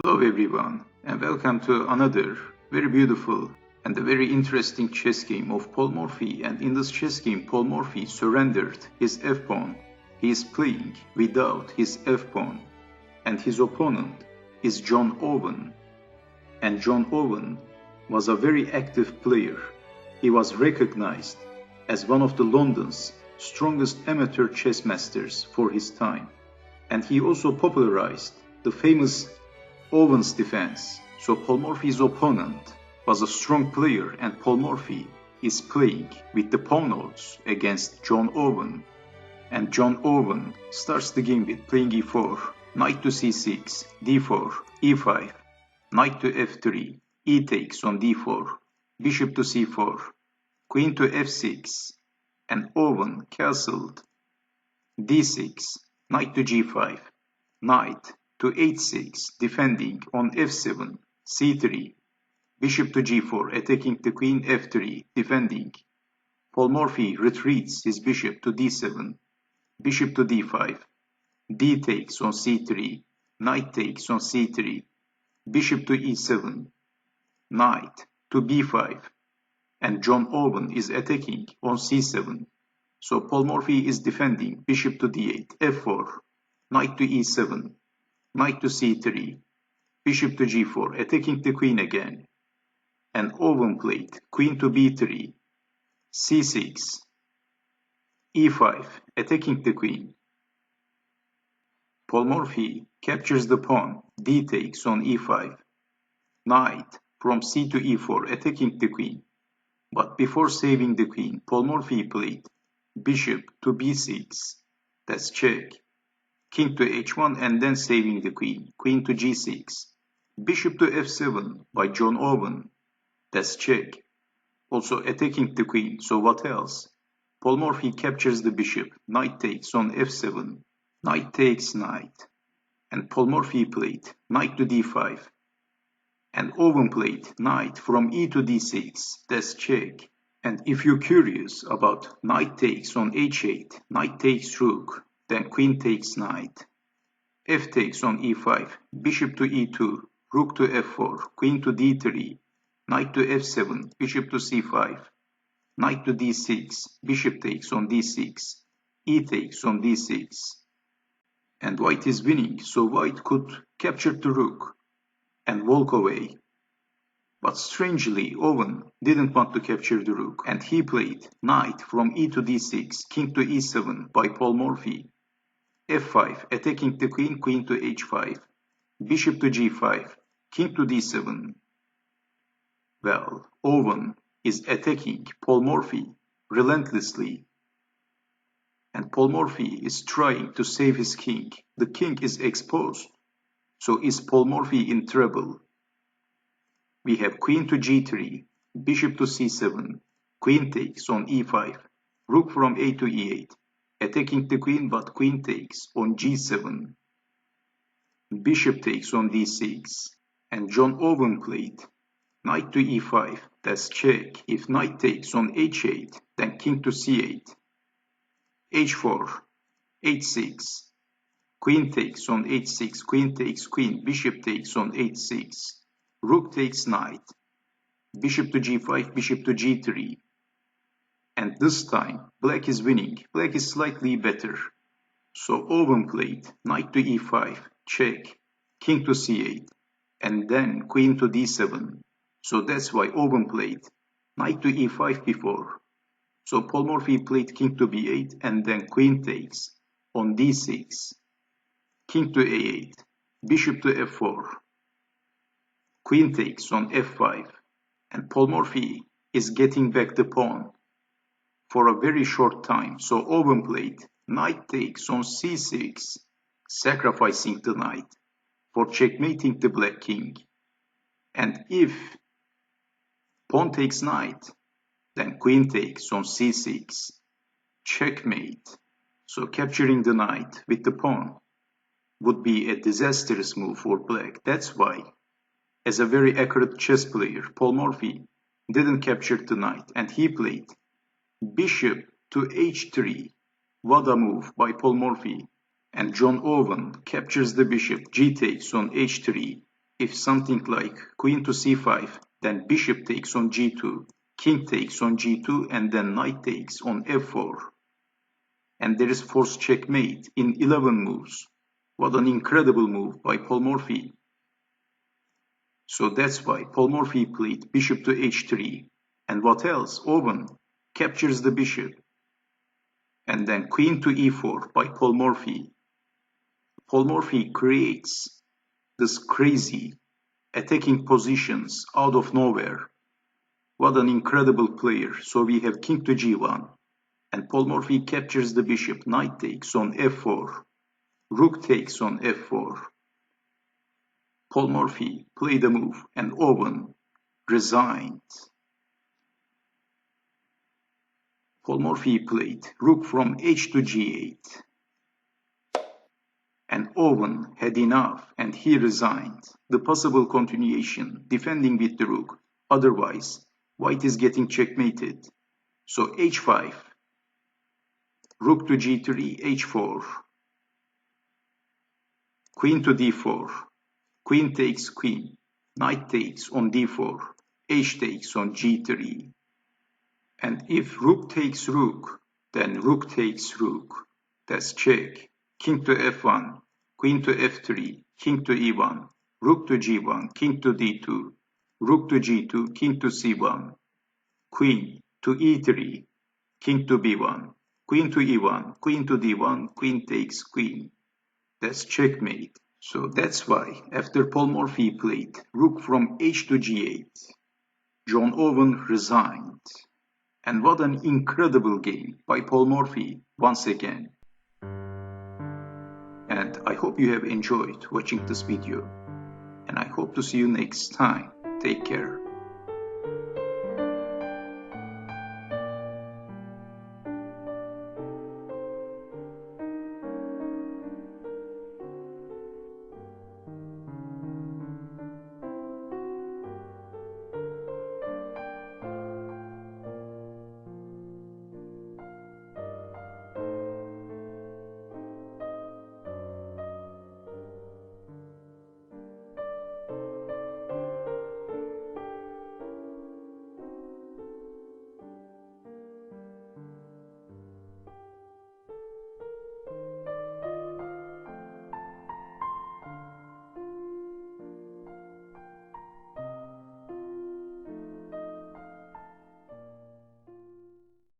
Hello everyone, and welcome to another very beautiful and a very interesting chess game of Paul Morphy. And in this chess game, Paul Morphy surrendered his f-pawn. He is playing without his f-pawn, and his opponent is John Owen. And John Owen was a very active player. He was recognized as one of the London's strongest amateur chess masters for his time, and he also popularized the famous Owen's defense. So Paul Morphy's opponent was a strong player, and Paul Morphy is playing with the pawn odds against John Owen. And John Owen starts the game with playing e4, knight to c6, d4, e5, knight to f3, e takes on d4, bishop to c4, queen to f6, and Owen castled d6, knight to g5, knight to h6, defending on f7, c3, bishop to g4, attacking the queen, f3, defending. Paul Morphy retreats his bishop to d7, bishop to d5, d takes on c3, knight takes on c3, bishop to e7, knight to b5, and John Owen is attacking on c7. So Paul Morphy is defending bishop to d8, f4, knight to e7, knight to c3, bishop to g4, attacking the queen again, and Owen played queen to b3, c6, e5, attacking the queen. Paul Morphy captures the pawn, d takes on e5, knight from c to e4, attacking the queen. But before saving the queen, Paul Morphy played bishop to b6, that's check, king to h1, and then saving the queen, queen to g6, bishop to f7 by John Owen, that's check, also attacking the queen. So what else? Paul Morphy captures the bishop, knight takes on f7, knight takes knight, and Paul Morphy played knight to d5, and Owen played knight from e to d6, that's check. And if you're curious about knight takes on h8, knight takes rook, then queen takes knight, f takes on e5, bishop to e2, rook to f4, queen to d3, knight to f7, bishop to c5, knight to d6, bishop takes on d6, e takes on d6. And white is winning, so white could capture the rook and walk away. But strangely, Owen didn't want to capture the rook, and he played knight from e to d6, king to e7 by Paul Morphy, f5, attacking the queen, queen to h5, bishop to g5, king to d7. Well, Owen is attacking Paul Morphy relentlessly, and Paul Morphy is trying to save his king. The king is exposed, so is Paul Morphy in trouble? We have queen to g3, bishop to c7, queen takes on e5, rook from a to e8, attacking the queen, but queen takes on g7, bishop takes on d6, and John Owen played knight to e5, that's check. If knight takes on h8, then king to c8, h4, h6, queen takes on h6, queen takes queen, bishop takes on h6, rook takes knight, bishop to g5, bishop to g3, and this time black is winning. Black is slightly better. So Owen played knight to e5, check, king to c8, and then queen to d7. So that's why Owen played knight to e5 before. So Paul Morphy played king to b8, and then queen takes on d6, king to a8, bishop to f4, queen takes on f5, and Paul Morphy is getting back the pawn for a very short time. So Owen played knight takes on c6, sacrificing the knight for checkmating the black king. And if pawn takes knight, then queen takes on c6, checkmate. So capturing the knight with the pawn would be a disastrous move for black. That's why, as a very accurate chess player, Paul Morphy didn't capture the knight, and he played bishop to h3. What a move by Paul Morphy. And John Owen captures the bishop, g takes on h3, if something like queen to c5, then bishop takes on g2, king takes on g2, and then knight takes on f4. And there is forced checkmate in 11 moves. What an incredible move by Paul Morphy. So that's why Paul Morphy played bishop to h3. And what else? Owen captures the bishop. And then queen to e4 by Paul Morphy. Paul Morphy creates this crazy attacking positions out of nowhere. What an incredible player. So we have king to g1. And Paul Morphy captures the bishop. Knight takes on f4. Rook takes on f4. Paul Morphy played a move and Owen resigned. Paul Morphy played rook from h to g8. And Owen had enough and he resigned. The possible continuation, defending with the rook. Otherwise, white is getting checkmated. So h5, rook to g3, h4, queen to d4, queen takes queen, knight takes on d4, h takes on g3. And if rook takes rook, then rook takes rook. That's check. King to f1, queen to f3, king to e1, rook to g1, king to d2, rook to g2, king to c1, queen to e3, king to b1, queen to e1, queen to d1, queen takes queen. That's checkmate. So that's why after Paul Morphy played rook from h to g8, John Owen resigned. And what an incredible game by Paul Morphy once again. And I hope you have enjoyed watching this video. And I hope to see you next time. Take care.